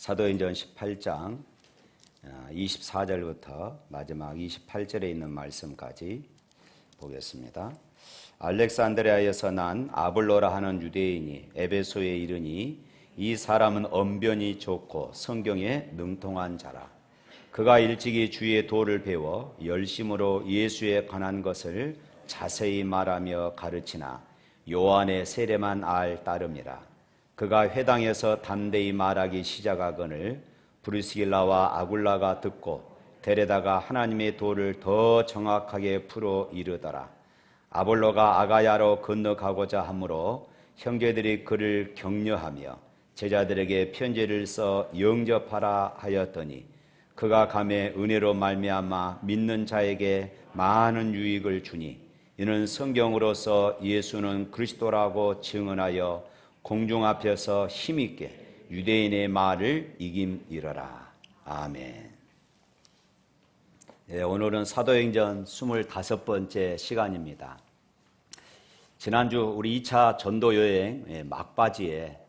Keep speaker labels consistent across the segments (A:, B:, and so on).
A: 사도행전 18장 24절부터 마지막 28절에 있는 말씀까지 보겠습니다. 알렉산드리아에서 난 아볼로라 하는 유대인이 에베소에 이르니 이 사람은 언변이 좋고 성경에 능통한 자라. 그가 일찍이 주의 도를 배워 열심으로 예수에 관한 것을 자세히 말하며 가르치나 요한의 세례만 따름이라. 그가 회당에서 담대히 말하기 시작하거늘 브리스길라와 아굴라가 듣고 데려다가 하나님의 도를 더 정확하게 풀어 이르더라. 아볼로가 아가야로 건너가고자 하므로 형제들이 그를 격려하며 제자들에게 편지를 써 영접하라 하였더니 그가 감에 은혜로 말미암아 믿는 자에게 많은 유익을 주니 이는 성경으로서 예수는 그리스도라고 증언하여 공중 앞에서 힘있게 유대인의 말을 이김이러라. 아멘. 네, 오늘은 사도행전 25번째 시간입니다. 지난주 우리 2차 전도여행 막바지에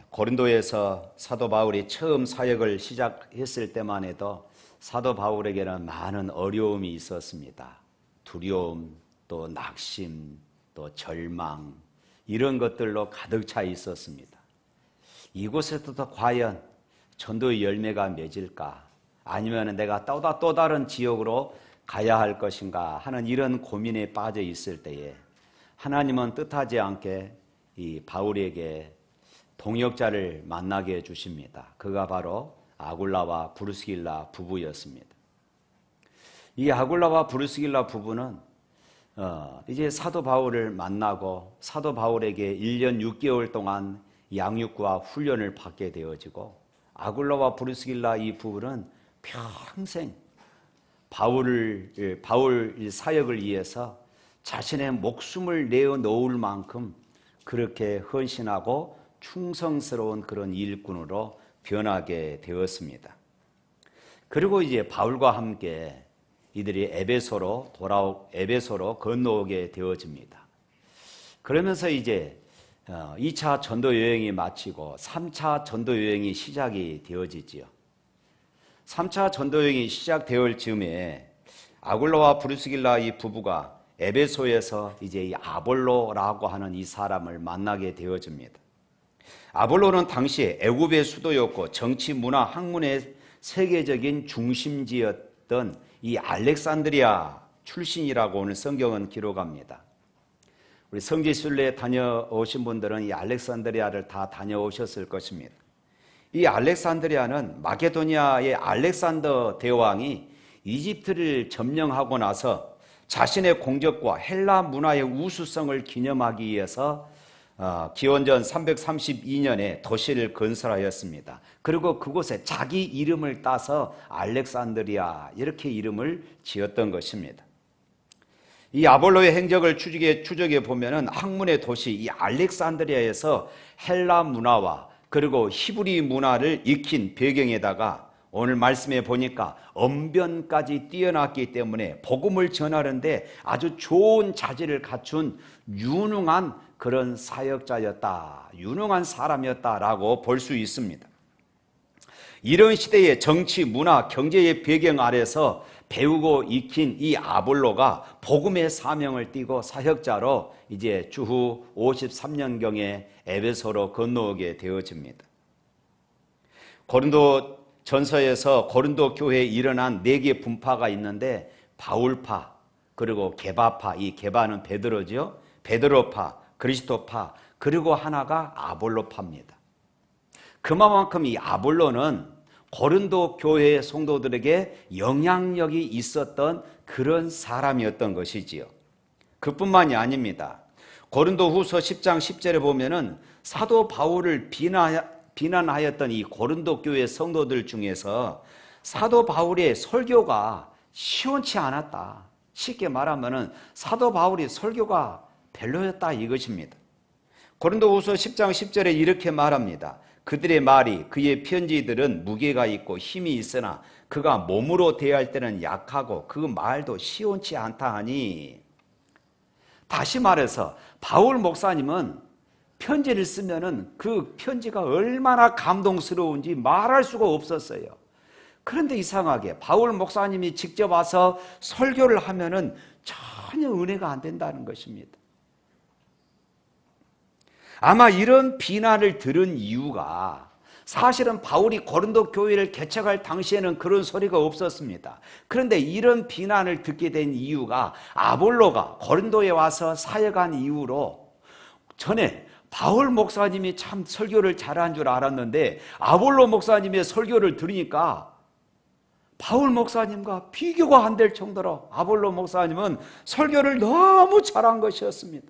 A: 고린도에서 사도 바울이 처음 사역을 시작했을 때만 해도 사도 바울에게는 많은 어려움이 있었습니다. 두려움, 또 낙심, 또 절망 이런 것들로 가득 차 있었습니다. 이곳에서도 과연 전도의 열매가 맺을까? 아니면 내가 또 다른 지역으로 가야 할 것인가 하는 이런 고민에 빠져 있을 때에 하나님은 뜻하지 않게 이 바울에게 동역자를 만나게 해주십니다. 그가 바로 아굴라와 브리스길라 부부였습니다. 이 아굴라와 브리스길라 부부는 이제 사도 바울을 만나고 사도 바울에게 1년 6개월 동안 양육과 훈련을 받게 되어지고 아굴라와 브리스길라 이 부부는 평생 바울 사역을 위해서 자신의 목숨을 내어놓을 만큼 그렇게 헌신하고 충성스러운 그런 일꾼으로 변하게 되었습니다. 그리고 이제 바울과 함께 이들이 에베소로 건너오게 되어집니다. 그러면서 이제 2차 전도 여행이 마치고 3차 전도 여행이 시작이 되어지지요. 3차 전도 여행이 시작되을 즈음에 아굴라와 브리스길라 이 부부가 에베소에서 이제 이 아볼로라고 하는 이 사람을 만나게 되어집니다. 아볼로는 당시에 애굽의 수도였고 정치, 문화, 학문의 세계적인 중심지였던 이 알렉산드리아 출신이라고 오늘 성경은 기록합니다. 우리 성지순례 다녀오신 분들은 이 알렉산드리아를 다 다녀오셨을 것입니다. 이 알렉산드리아는 마케도니아의 알렉산더 대왕이 이집트를 점령하고 나서 자신의 공적과 헬라 문화의 우수성을 기념하기 위해서 기원전 332년에 도시를 건설하였습니다. 그리고 그곳에 자기 이름을 따서 알렉산드리아 이렇게 이름을 지었던 것입니다. 이 아볼로의 행적을 추적해 보면은 학문의 도시 이 알렉산드리아에서 헬라 문화와 그리고 히브리 문화를 익힌 배경에다가 오늘 말씀에 보니까 언변까지 뛰어났기 때문에 복음을 전하는데 아주 좋은 자질을 갖춘 유능한 그런 사역자였다, 유능한 사람이었다라고 볼 수 있습니다. 이런 시대의 정치, 문화, 경제의 배경 아래서 배우고 익힌 이 아볼로가 복음의 사명을 띠고 사역자로 이제 주후 53년경에 에베소로 건너오게 되어집니다. 고린도 전서에서 고린도 교회에 일어난 4개 분파가 있는데 바울파, 그리고 게바파, 이 게바는 베드로죠. 베드로파, 그리스도파, 그리고 하나가 아볼로파입니다. 그만큼 이 아볼로는 고린도 교회의 성도들에게 영향력이 있었던 그런 사람이었던 것이지요. 그뿐만이 아닙니다. 고린도 후서 10장 10절에 보면은 사도 바울을 비난하였던 이 고린도 교회 성도들 중에서 사도 바울의 설교가 시원치 않았다. 쉽게 말하면은 사도 바울의 설교가 별로였다 이것입니다. 고린도후서 10장 10절에 이렇게 말합니다. 그들의 말이 그의 편지들은 무게가 있고 힘이 있으나 그가 몸으로 대할 때는 약하고 그 말도 시원치 않다 하니, 다시 말해서 바울 목사님은 편지를 쓰면은 그 편지가 얼마나 감동스러운지 말할 수가 없었어요. 그런데 이상하게 바울 목사님이 직접 와서 설교를 하면은 전혀 은혜가 안 된다는 것입니다. 아마 이런 비난을 들은 이유가 사실은 바울이 고린도 교회를 개척할 당시에는 그런 소리가 없었습니다. 그런데 이런 비난을 듣게 된 이유가 아볼로가 고린도에 와서 사역한 이후로 전에 바울 목사님이 참 설교를 잘한 줄 알았는데 아볼로 목사님의 설교를 들으니까 바울 목사님과 비교가 안 될 정도로 아볼로 목사님은 설교를 너무 잘한 것이었습니다.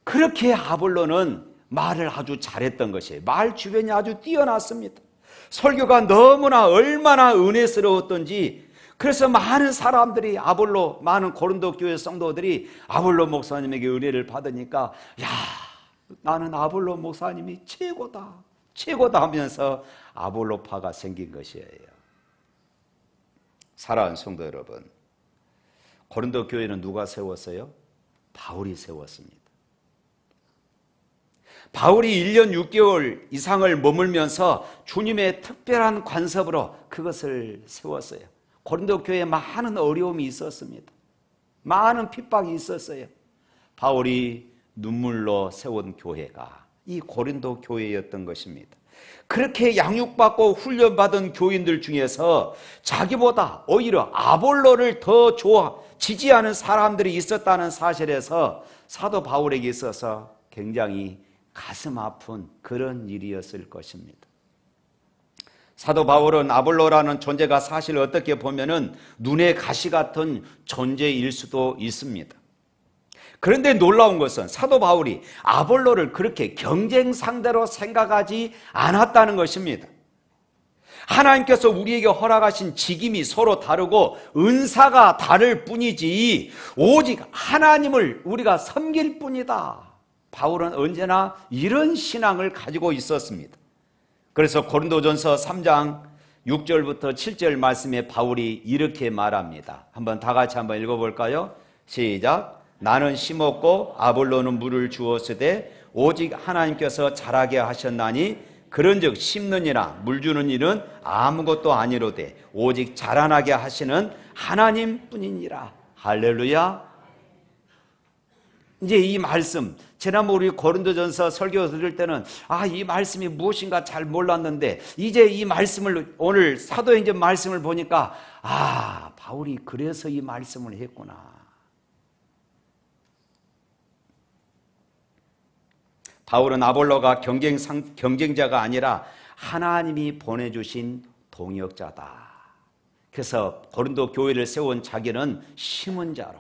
A: 그렇게 아볼로는 말을 아주 잘했던 것이에요. 말 주변이 아주 뛰어났습니다. 설교가 너무나 얼마나 은혜스러웠던지 그래서 많은 사람들이 많은 고린도 교회 성도들이 아볼로 목사님에게 은혜를 받으니까 야, 나는 아볼로 목사님이 최고다 하면서 아볼로파가 생긴 것이에요. 사랑하는 성도 여러분, 고린도 교회는 누가 세웠어요? 바울이 세웠습니다. 바울이 1년 6개월 이상을 머물면서 주님의 특별한 간섭으로 그것을 세웠어요. 고린도 교회에 많은 어려움이 있었습니다. 많은 핍박이 있었어요. 바울이 눈물로 세운 교회가 이 고린도 교회였던 것입니다. 그렇게 양육받고 훈련받은 교인들 중에서 자기보다 오히려 아볼로를 더 지지하는 사람들이 있었다는 사실에서 사도 바울에게 있어서 굉장히 가슴 아픈 그런 일이었을 것입니다. 사도 바울은 아볼로라는 존재가 사실 어떻게 보면은 눈의 가시 같은 존재일 수도 있습니다. 그런데 놀라운 것은 사도 바울이 아볼로를 그렇게 경쟁 상대로 생각하지 않았다는 것입니다. 하나님께서 우리에게 허락하신 직임이 서로 다르고 은사가 다를 뿐이지 오직 하나님을 우리가 섬길 뿐이다. 바울은 언제나 이런 신앙을 가지고 있었습니다. 그래서 고린도전서 3장 6절부터 7절 말씀에 바울이 이렇게 말합니다. 다 같이 한번 읽어볼까요? 시작. 나는 심었고 아볼로는 물을 주었으되 오직 하나님께서 자라게 하셨나니 그런즉 심는 이나 물 주는 일은 아무것도 아니로되 오직 자라나게 하시는 하나님뿐이니라. 할렐루야. 이제 이 말씀, 지난번 우리 고린도전서 설교 들을 때는 이 말씀이 무엇인가 잘 몰랐는데 이제 이 말씀을 오늘 사도행전 말씀을 보니까 바울이 그래서 이 말씀을 했구나. 바울은 아볼로가 경쟁자가 아니라 하나님이 보내주신 동역자다. 그래서 고린도 교회를 세운 자기는 심은 자로,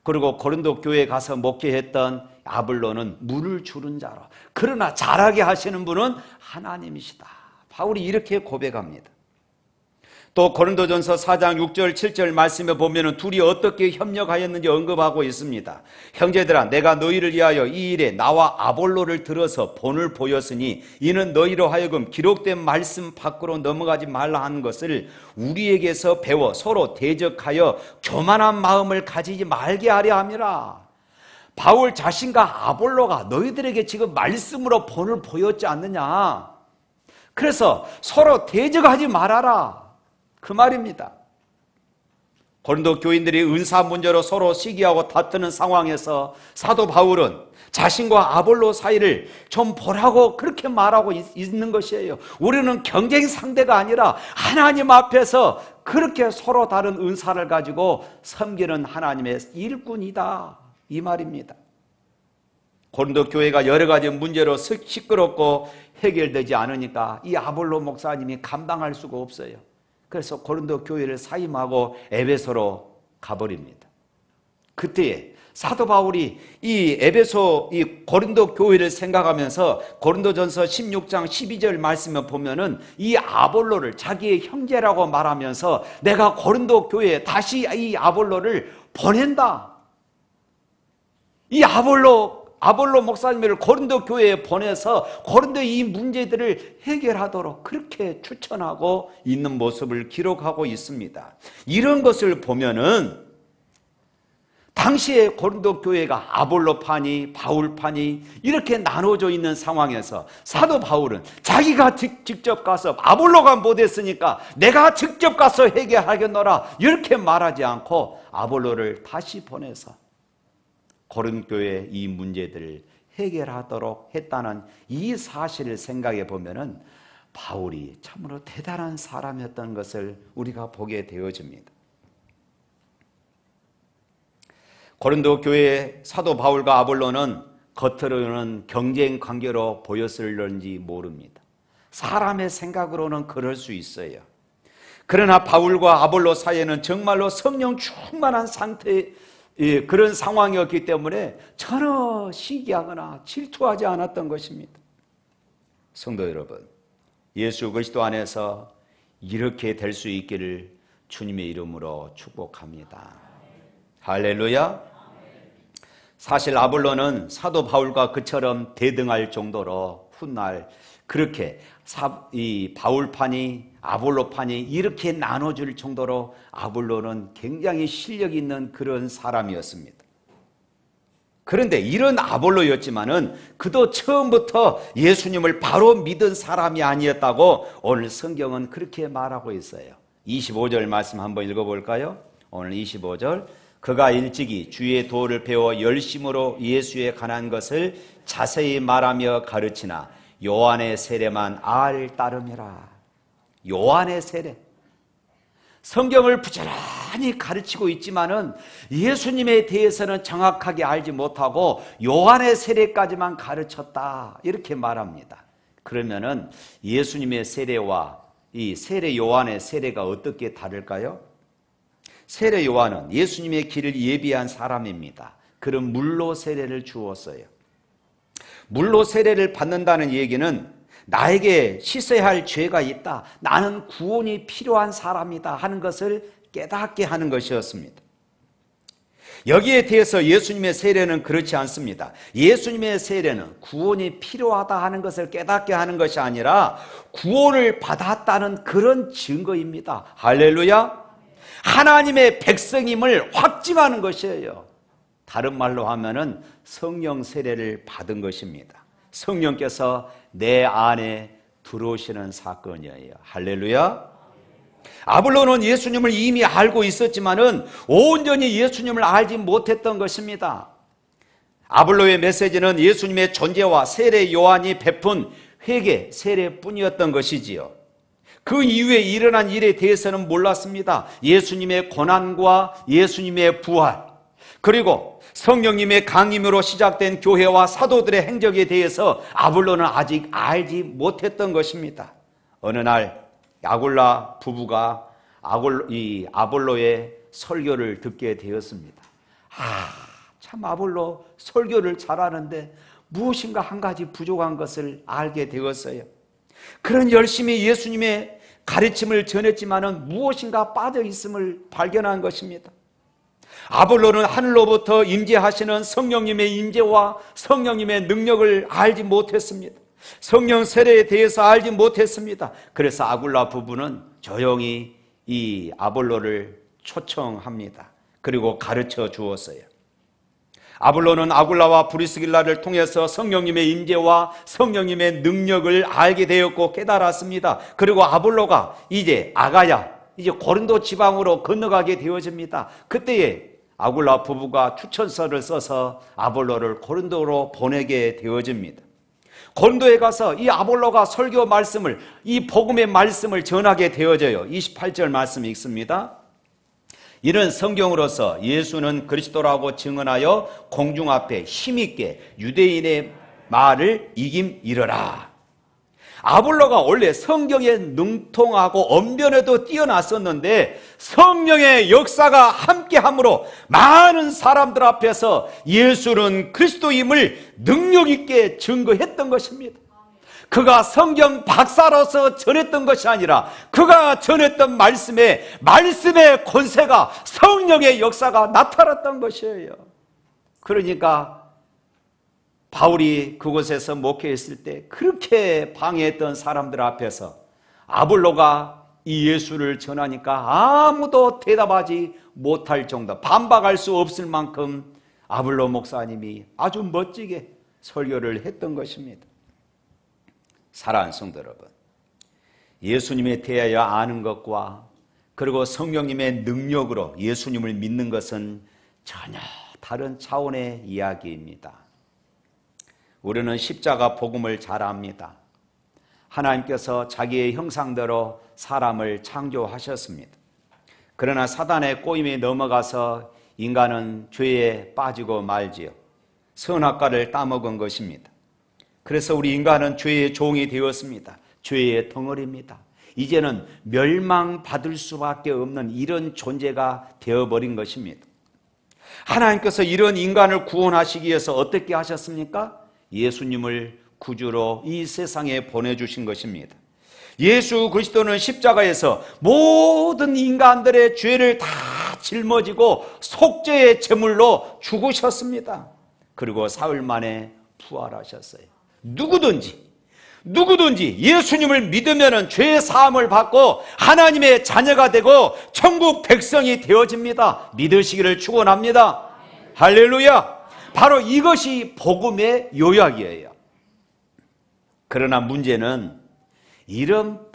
A: 그리고 고린도 교회에 가서 목회했던 아볼로는 물을 주는 자로, 그러나 자라게 하시는 분은 하나님이시다. 바울이 이렇게 고백합니다. 또 고린도전서 4장 6절 7절 말씀에 보면 둘이 어떻게 협력하였는지 언급하고 있습니다. 형제들아, 내가 너희를 위하여 이 일에 나와 아볼로를 들어서 본을 보였으니 이는 너희로 하여금 기록된 말씀 밖으로 넘어가지 말라 하는 것을 우리에게서 배워 서로 대적하여 교만한 마음을 가지지 말게 하려 함이라. 바울 자신과 아볼로가 너희들에게 지금 말씀으로 본을 보였지 않느냐. 그래서 서로 대적하지 말아라. 그 말입니다. 고린도 교인들이 은사 문제로 서로 시기하고 다투는 상황에서 사도 바울은 자신과 아볼로 사이를 좀 보라고 그렇게 말하고 있는 것이에요. 우리는 경쟁 상대가 아니라 하나님 앞에서 그렇게 서로 다른 은사를 가지고 섬기는 하나님의 일꾼이다, 이 말입니다. 고린도 교회가 여러 가지 문제로 시끄럽고 해결되지 않으니까 이 아볼로 목사님이 감당할 수가 없어요. 그래서 고린도 교회를 사임하고 에베소로 가버립니다. 그때에 사도 바울이 이 고린도 교회를 생각하면서 고린도전서 16장 12절 말씀을 보면은 이 아볼로를 자기의 형제라고 말하면서 내가 고린도 교회에 다시 이 아볼로를 보낸다. 이 아볼로 목사님을 고린도 교회에 보내서 고린도의 이 문제들을 해결하도록 그렇게 추천하고 있는 모습을 기록하고 있습니다. 이런 것을 보면은 당시에 고린도 교회가 아볼로파니 바울파니 이렇게 나눠져 있는 상황에서 사도 바울은 자기가 직접 가서 아볼로가 못했으니까 내가 직접 가서 해결하겠노라 이렇게 말하지 않고 아볼로를 다시 보내서 고린도 교회의 이 문제들을 해결하도록 했다는 이 사실을 생각해 보면은 바울이 참으로 대단한 사람이었던 것을 우리가 보게 되어집니다. 고린도 교회의 사도 바울과 아볼로는 겉으로는 경쟁 관계로 보였을런지 모릅니다. 사람의 생각으로는 그럴 수 있어요. 그러나 바울과 아볼로 사이에는 정말로 성령 충만한 상태의 그런 상황이었기 때문에 전혀 시기하거나 질투하지 않았던 것입니다. 성도 여러분, 예수 그리스도 안에서 이렇게 될 수 있기를 주님의 이름으로 축복합니다. 할렐루야. 사실 아볼로는 사도 바울과 그처럼 대등할 정도로 훗날 그렇게 이 바울파니 아볼로파니 이렇게 나눠줄 정도로 아볼로는 굉장히 실력 있는 그런 사람이었습니다. 그런데 이런 아볼로였지만은 그도 처음부터 예수님을 바로 믿은 사람이 아니었다고 오늘 성경은 그렇게 말하고 있어요. 25절 말씀 한번 읽어볼까요? 오늘 25절. 그가 일찍이 주의 도를 배워 열심으로 예수에 관한 것을 자세히 말하며 가르치나 요한의 세례만 따름이라. 요한의 세례. 성경을 부지런히 가르치고 있지만은 예수님에 대해서는 정확하게 알지 못하고 요한의 세례까지만 가르쳤다 이렇게 말합니다. 그러면은 예수님의 세례와 이 세례 요한의 세례가 어떻게 다를까요? 세례 요한은 예수님의 길을 예비한 사람입니다. 그런 물로 세례를 주었어요. 물로 세례를 받는다는 얘기는 나에게 씻어야 할 죄가 있다, 나는 구원이 필요한 사람이다 하는 것을 깨닫게 하는 것이었습니다. 여기에 대해서 예수님의 세례는 그렇지 않습니다. 예수님의 세례는 구원이 필요하다 하는 것을 깨닫게 하는 것이 아니라 구원을 받았다는 그런 증거입니다. 할렐루야. 하나님의 백성임을 확증하는 것이에요. 다른 말로 하면은 성령 세례를 받은 것입니다. 성령께서 내 안에 들어오시는 사건이에요. 할렐루야. 아볼로는 예수님을 이미 알고 있었지만은 온전히 예수님을 알지 못했던 것입니다. 아볼로의 메시지는 예수님의 존재와 세례 요한이 베푼 회개 세례뿐이었던 것이지요. 그 이후에 일어난 일에 대해서는 몰랐습니다. 예수님의 고난과 예수님의 부활, 그리고 성령님의 강림으로 시작된 교회와 사도들의 행적에 대해서 아볼로는 아직 알지 못했던 것입니다. 어느 날 아굴라 부부가 이 아볼로의 설교를 듣게 되었습니다. 참 아볼로 설교를 잘하는데 무엇인가 한 가지 부족한 것을 알게 되었어요. 그런 열심히 예수님의 가르침을 전했지만은 무엇인가 빠져 있음을 발견한 것입니다. 아볼로는 하늘로부터 임재하시는 성령님의 임재와 성령님의 능력을 알지 못했습니다. 성령 세례에 대해서 알지 못했습니다. 그래서 아굴라 부부는 조용히 이 아볼로를 초청합니다. 그리고 가르쳐 주었어요. 아볼로는 아굴라와 브리스길라를 통해서 성령님의 임재와 성령님의 능력을 알게 되었고 깨달았습니다. 그리고 아볼로가 이제 아가야, 이제 고린도 지방으로 건너가게 되어집니다. 그때에 아굴라 부부가 추천서를 써서 아볼로를 고린도로 보내게 되어집니다. 고린도에 가서 이 아볼로가 설교 말씀을, 이 복음의 말씀을 전하게 되어져요. 28절 말씀 읽습니다. 이는 성경으로서 예수는 그리스도라고 증언하여 공중 앞에 힘있게 유대인의 말을 이김이러라. 아볼로가 원래 성경에 능통하고 언변에도 뛰어났었는데 성령의 역사가 함께함으로 많은 사람들 앞에서 예수는 그리스도임을 능력 있게 증거했던 것입니다. 그가 성경 박사로서 전했던 것이 아니라 그가 전했던 말씀의 권세가, 성령의 역사가 나타났던 것이에요. 그러니까 바울이 그곳에서 목회했을 때 그렇게 방해했던 사람들 앞에서 아볼로가 이 예수를 전하니까 아무도 대답하지 못할 정도, 반박할 수 없을 만큼 아블로 목사님이 아주 멋지게 설교를 했던 것입니다. 사랑하는 성도 여러분, 예수님에 대하여 아는 것과 그리고 성령님의 능력으로 예수님을 믿는 것은 전혀 다른 차원의 이야기입니다. 우리는 십자가 복음을 잘 압니다. 하나님께서 자기의 형상대로 사람을 창조하셨습니다. 그러나 사단의 꼬임에 넘어가서 인간은 죄에 빠지고 말지요. 선악과를 따먹은 것입니다. 그래서 우리 인간은 죄의 종이 되었습니다. 죄의 덩어리입니다. 이제는 멸망받을 수밖에 없는 이런 존재가 되어버린 것입니다. 하나님께서 이런 인간을 구원하시기 위해서 어떻게 하셨습니까? 예수님을 구주로 이 세상에 보내주신 것입니다. 예수 그리스도는 십자가에서 모든 인간들의 죄를 다 짊어지고 속죄의 제물로 죽으셨습니다. 그리고 사흘 만에 부활하셨어요. 누구든지 예수님을 믿으면 죄의 사함을 받고 하나님의 자녀가 되고 천국 백성이 되어집니다. 믿으시기를 축원합니다. 할렐루야. 바로 이것이 복음의 요약이에요. 그러나 문제는 이러한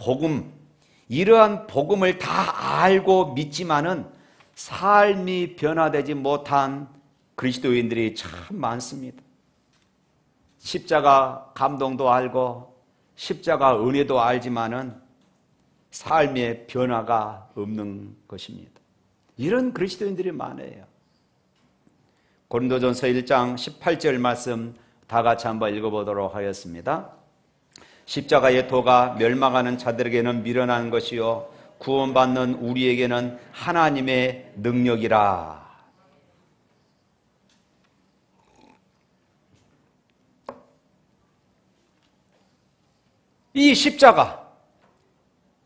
A: 복음을 다 알고 믿지만은 삶이 변화되지 못한 그리스도인들이 참 많습니다. 십자가 감동도 알고 십자가 은혜도 알지만은 삶의 변화가 없는 것입니다. 이런 그리스도인들이 많아요. 고린도전서 1장 18절 말씀 다 같이 한번 읽어보도록 하겠습니다. 십자가의 도가 멸망하는 자들에게는 미련한 것이요 구원받는 우리에게는 하나님의 능력이라. 이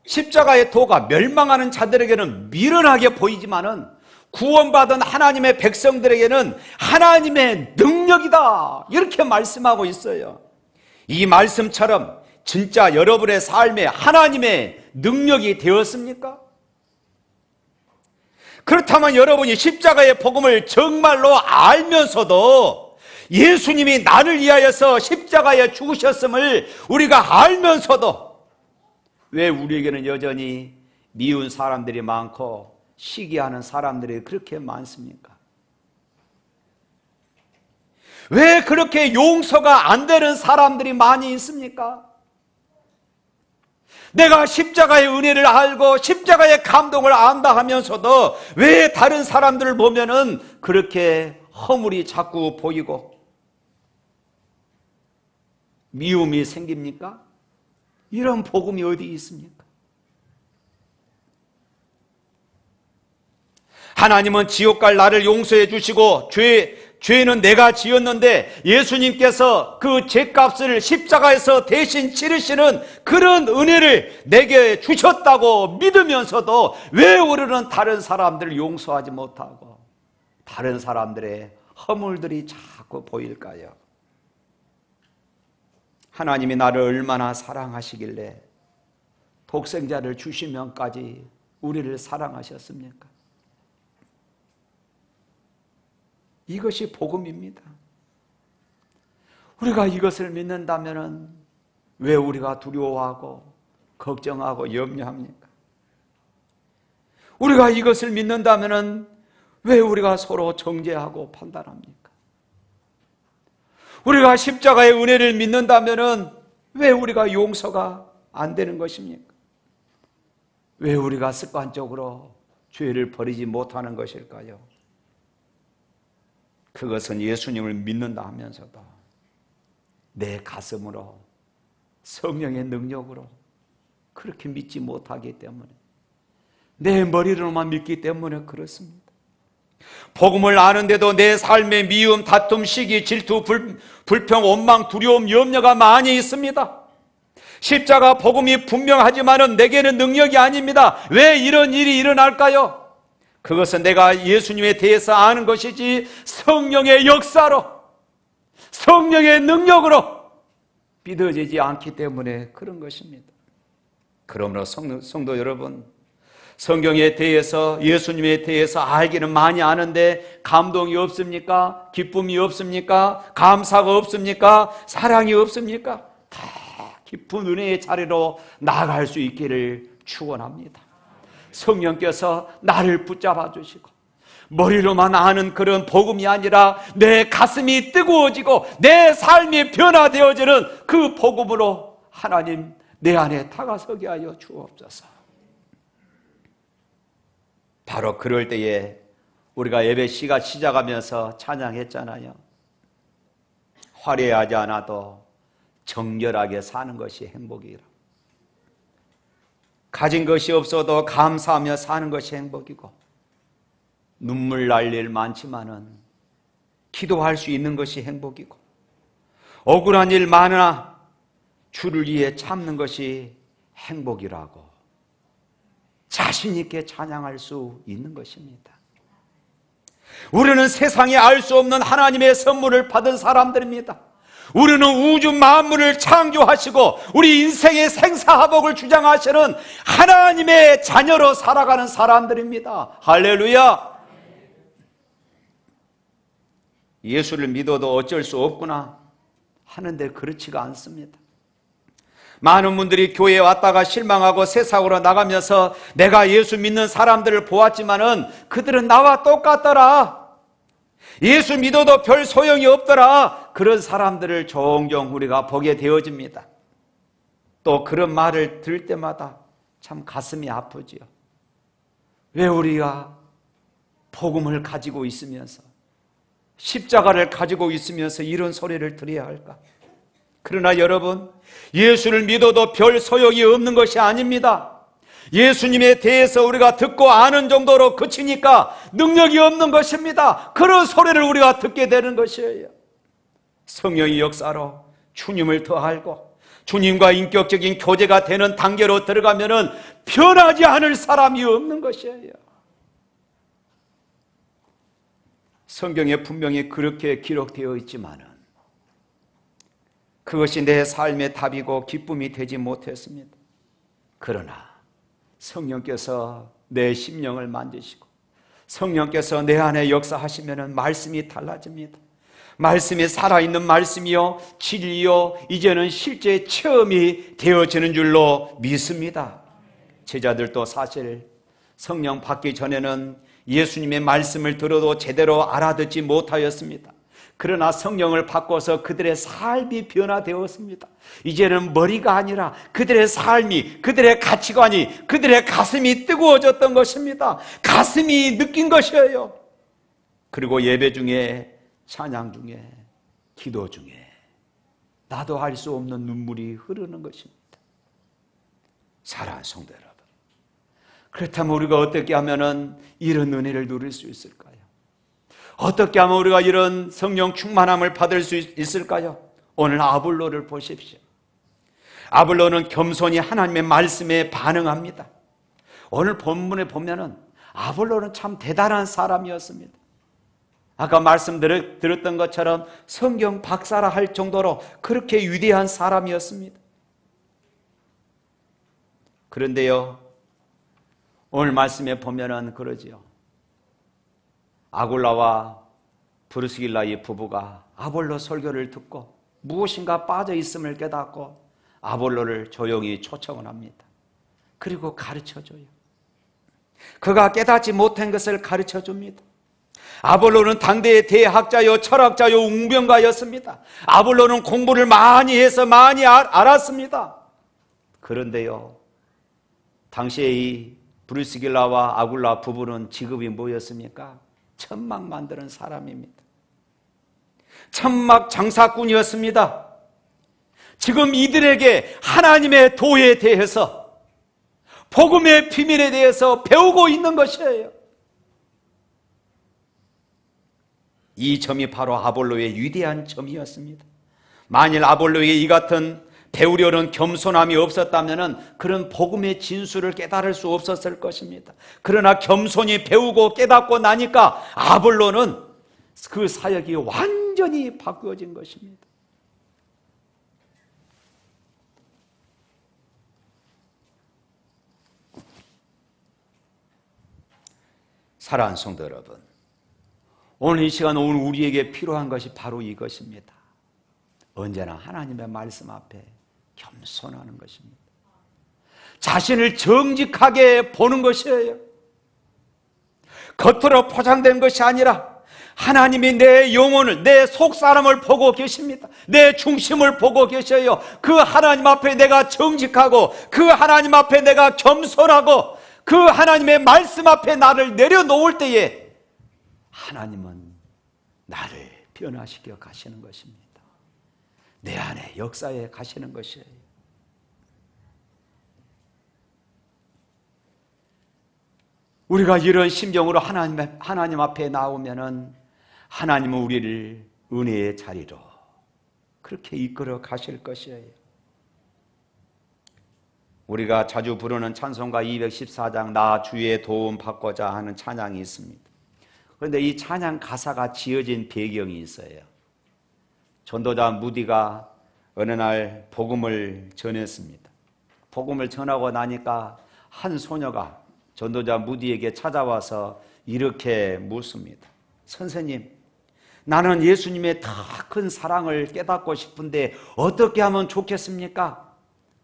A: 십자가의 도가 멸망하는 자들에게는 미련하게 보이지만은 구원받은 하나님의 백성들에게는 하나님의 능력이다. 이렇게 말씀하고 있어요. 이 말씀처럼 진짜 여러분의 삶에 하나님의 능력이 되었습니까? 그렇다면 여러분이 십자가의 복음을 정말로 알면서도 예수님이 나를 위하여서 십자가에 죽으셨음을 우리가 알면서도 왜 우리에게는 여전히 미운 사람들이 많고 시기하는 사람들이 그렇게 많습니까? 왜 그렇게 용서가 안 되는 사람들이 많이 있습니까? 내가 십자가의 은혜를 알고 십자가의 감동을 안다 하면서도 왜 다른 사람들을 보면은 그렇게 허물이 자꾸 보이고 미움이 생깁니까? 이런 복음이 어디 있습니까? 하나님은 지옥 갈 나를 용서해 주시고 죄는 내가 지었는데 예수님께서 그 죄값을 십자가에서 대신 치르시는 그런 은혜를 내게 주셨다고 믿으면서도 왜 우리는 다른 사람들을 용서하지 못하고 다른 사람들의 허물들이 자꾸 보일까요? 하나님이 나를 얼마나 사랑하시길래 독생자를 주시면까지 우리를 사랑하셨습니까? 이것이 복음입니다. 우리가 이것을 믿는다면 왜 우리가 두려워하고 걱정하고 염려합니까? 우리가 이것을 믿는다면 왜 우리가 서로 정죄하고 판단합니까? 우리가 십자가의 은혜를 믿는다면 왜 우리가 용서가 안 되는 것입니까? 왜 우리가 습관적으로 죄를 버리지 못하는 것일까요? 그것은 예수님을 믿는다 하면서도 내 가슴으로 성령의 능력으로 그렇게 믿지 못하기 때문에 내 머리로만 믿기 때문에 그렇습니다. 복음을 아는데도 내 삶에 미움, 다툼, 시기, 질투, 불평, 원망, 두려움, 염려가 많이 있습니다. 십자가 복음이 분명하지만은 내게는 능력이 아닙니다. 왜 이런 일이 일어날까요? 그것은 내가 예수님에 대해서 아는 것이지 성령의 역사로, 성령의 능력으로 믿어지지 않기 때문에 그런 것입니다. 그러므로 성도 여러분, 성경에 대해서, 예수님에 대해서 알기는 많이 아는데 감동이 없습니까? 기쁨이 없습니까? 감사가 없습니까? 사랑이 없습니까? 다 깊은 은혜의 자리로 나아갈 수 있기를 축원합니다. 성령께서 나를 붙잡아 주시고 머리로만 아는 그런 복음이 아니라 내 가슴이 뜨거워지고 내 삶이 변화되어지는 그 복음으로 하나님 내 안에 다가서게 하여 주옵소서. 바로 그럴 때에 우리가 예배 시간 시작하면서 찬양했잖아요. 화려하지 않아도 정결하게 사는 것이 행복이라. 가진 것이 없어도 감사하며 사는 것이 행복이고, 눈물 날 일 많지만은 기도할 수 있는 것이 행복이고, 억울한 일 많으나 주를 위해 참는 것이 행복이라고 자신 있게 찬양할 수 있는 것입니다. 우리는 세상에 알 수 없는 하나님의 선물을 받은 사람들입니다. 우리는 우주 만물을 창조하시고 우리 인생의 생사화복을 주장하시는 하나님의 자녀로 살아가는 사람들입니다. 할렐루야. 예수를 믿어도 어쩔 수 없구나 하는데 그렇지가 않습니다. 많은 분들이 교회에 왔다가 실망하고 세상으로 나가면서 내가 예수 믿는 사람들을 보았지만은 그들은 나와 똑같더라, 예수 믿어도 별 소용이 없더라, 그런 사람들을 종종 우리가 보게 되어집니다. 또 그런 말을 들을 때마다 참 가슴이 아프지요. 왜 우리가 복음을 가지고 있으면서, 십자가를 가지고 있으면서 이런 소리를 들어야 할까? 그러나 여러분, 예수를 믿어도 별 소용이 없는 것이 아닙니다. 예수님에 대해서 우리가 듣고 아는 정도로 그치니까 능력이 없는 것입니다. 그런 소리를 우리가 듣게 되는 것이에요. 성령의 역사로 주님을 더 알고 주님과 인격적인 교제가 되는 단계로 들어가면은 변하지 않을 사람이 없는 것이에요. 성경에 분명히 그렇게 기록되어 있지만은 그것이 내 삶의 답이고 기쁨이 되지 못했습니다. 그러나 성령께서 내 심령을 만지시고 성령께서 내 안에 역사하시면 말씀이 달라집니다. 말씀이 살아있는 말씀이요 진리요 이제는 실제 체험이 되어지는 줄로 믿습니다. 제자들도 사실 성령 받기 전에는 예수님의 말씀을 들어도 제대로 알아듣지 못하였습니다. 그러나 성령을 받고서 그들의 삶이 변화되었습니다. 이제는 머리가 아니라 그들의 삶이, 그들의 가치관이, 그들의 가슴이 뜨거워졌던 것입니다. 가슴이 느낀 것이에요. 그리고 예배 중에, 찬양 중에, 기도 중에 나도 알 수 없는 눈물이 흐르는 것입니다. 사랑하는 성도 여러분, 그렇다면 우리가 어떻게 하면 이런 은혜를 누릴 수 있을까요? 어떻게 하면 우리가 이런 성령 충만함을 받을 수 있을까요? 오늘 아볼로를 보십시오. 아볼로는 겸손히 하나님의 말씀에 반응합니다. 오늘 본문에 보면은 아볼로는 참 대단한 사람이었습니다. 아까 말씀드렸던 것처럼 성경 박사라 할 정도로 그렇게 위대한 사람이었습니다. 그런데요, 오늘 말씀에 보면은 그러지요. 아굴라와 브리스길라의 부부가 아볼로 설교를 듣고 무엇인가 빠져 있음을 깨닫고 아볼로를 조용히 초청을 합니다. 그리고 가르쳐줘요. 그가 깨닫지 못한 것을 가르쳐줍니다. 아볼로는 당대의 대학자요 철학자요 웅변가였습니다. 아볼로는 공부를 많이 해서 많이 알았습니다. 그런데요, 당시에 이 브리스길라와 아굴라 부부는 직업이 뭐였습니까? 천막 만드는 사람입니다. 천막 장사꾼이었습니다. 지금 이들에게 하나님의 도에 대해서, 복음의 비밀에 대해서 배우고 있는 것이에요. 이 점이 바로 아볼로의 위대한 점이었습니다. 만일 아볼로에게 이 같은 배우려는 겸손함이 없었다면 그런 복음의 진수를 깨달을 수 없었을 것입니다. 그러나 겸손히 배우고 깨닫고 나니까 아볼로는 그 사역이 완전히 바꾸어진 것입니다. 사랑하는 성도 여러분, 오늘 이 시간 오늘 우리에게 필요한 것이 바로 이것입니다. 언제나 하나님의 말씀 앞에 겸손하는 것입니다. 자신을 정직하게 보는 것이에요. 겉으로 포장된 것이 아니라 하나님이 내 영혼을, 내 속사람을 보고 계십니다. 내 중심을 보고 계셔요. 그 하나님 앞에 내가 정직하고, 그 하나님 앞에 내가 겸손하고, 그 하나님의 말씀 앞에 나를 내려놓을 때에 하나님은 나를 변화시켜 가시는 것입니다. 내 안에 역사에 가시는 것이에요. 우리가 이런 심정으로 하나님 앞에 나오면은 하나님은 우리를 은혜의 자리로 그렇게 이끌어 가실 것이에요. 우리가 자주 부르는 찬송가 214장 나 주의 도움 받고자 하는 찬양이 있습니다. 그런데 이 찬양 가사가 지어진 배경이 있어요. 전도자 무디가 어느 날 복음을 전했습니다. 복음을 전하고 나니까 한 소녀가 전도자 무디에게 찾아와서 이렇게 묻습니다. 선생님, 나는 예수님의 더 큰 사랑을 깨닫고 싶은데 어떻게 하면 좋겠습니까?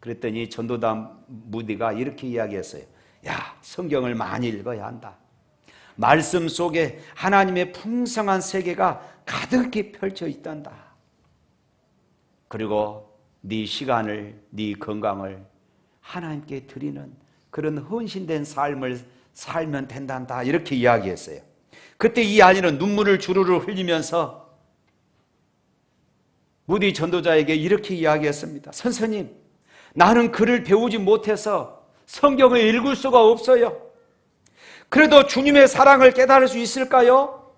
A: 그랬더니 전도자 무디가 이렇게 이야기했어요. 야, 성경을 많이 읽어야 한다. 말씀 속에 하나님의 풍성한 세계가 가득히 펼쳐 있단다. 그리고 네 시간을, 네 건강을 하나님께 드리는 그런 헌신된 삶을 살면 된단다. 이렇게 이야기했어요. 그때 이 아이는 눈물을 주르르 흘리면서 무디 전도자에게 이렇게 이야기했습니다. 선생님, 나는 글을 배우지 못해서 성경을 읽을 수가 없어요. 그래도 주님의 사랑을 깨달을 수 있을까요?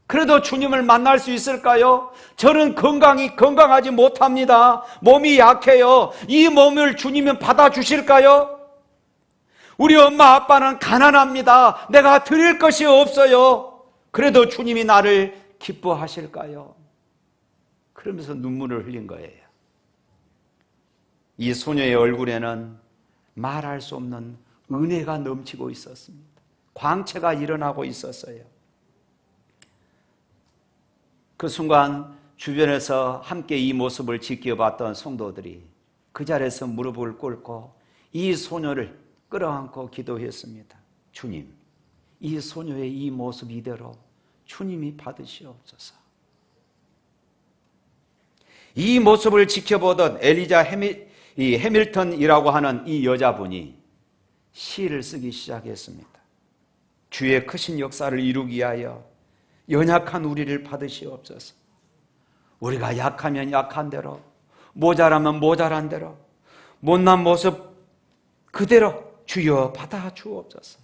A: 그래도 주님을 만날 수 있을까요? 저는 건강하지 못합니다. 몸이 약해요. 이 몸을 주님은 받아주실까요? 우리 엄마 아빠는 가난합니다. 내가 드릴 것이 없어요. 그래도 주님이 나를 기뻐하실까요? 그러면서 눈물을 흘린 거예요. 이 소녀의 얼굴에는 말할 수 없는 은혜가 넘치고 있었습니다. 광채가 일어나고 있었어요. 그 순간 주변에서 함께 이 모습을 지켜봤던 성도들이 그 자리에서 무릎을 꿇고 이 소녀를 끌어안고 기도했습니다. 주님, 이 소녀의 이 모습 이대로 주님이 받으시옵소서. 이 모습을 지켜보던 엘리자 해밀턴이라고 하는 이 여자분이 시를 쓰기 시작했습니다. 주의 크신 역사를 이루기 위하여 연약한 우리를 받으시옵소서. 우리가 약하면 약한 대로, 모자라면 모자란 대로, 못난 모습 그대로 주여 받아 주옵소서.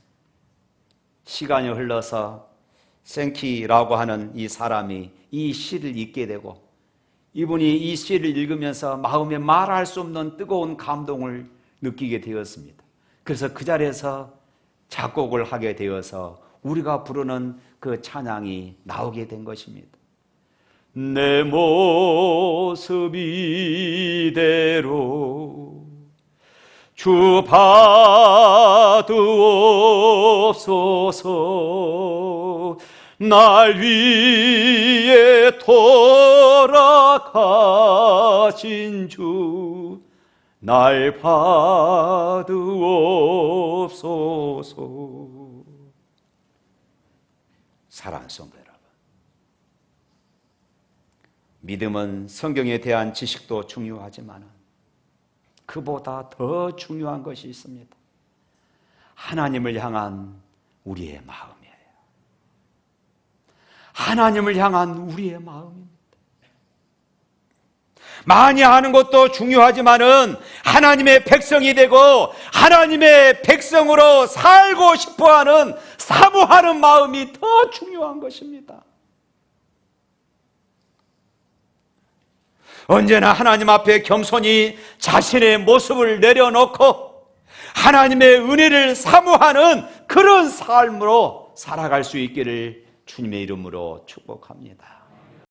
A: 시간이 흘러서 생키라고 하는 이 사람이 이 시를 읽게 되고, 이분이 이 시를 읽으면서 마음에 말할 수 없는 뜨거운 감동을 느끼게 되었습니다. 그래서 그 자리에서 작곡을 하게 되어서 우리가 부르는 그 찬양이 나오게 된 것입니다. 내 모습 이대로 주 받으옵소서. 날 위해 돌아가신 주 날 받으옵소서. 사랑하는 성도 여러분, 믿음은 성경에 대한 지식도 중요하지만 그보다 더 중요한 것이 있습니다. 하나님을 향한 우리의 마음이에요. 하나님을 향한 우리의 마음입니다. 많이 아는 것도 중요하지만은 하나님의 백성이 되고 하나님의 백성으로 살고 싶어하는 사모하는 마음이 더 중요한 것입니다. 언제나 하나님 앞에 겸손히 자신의 모습을 내려놓고 하나님의 은혜를 사모하는 그런 삶으로 살아갈 수 있기를 주님의 이름으로 축복합니다.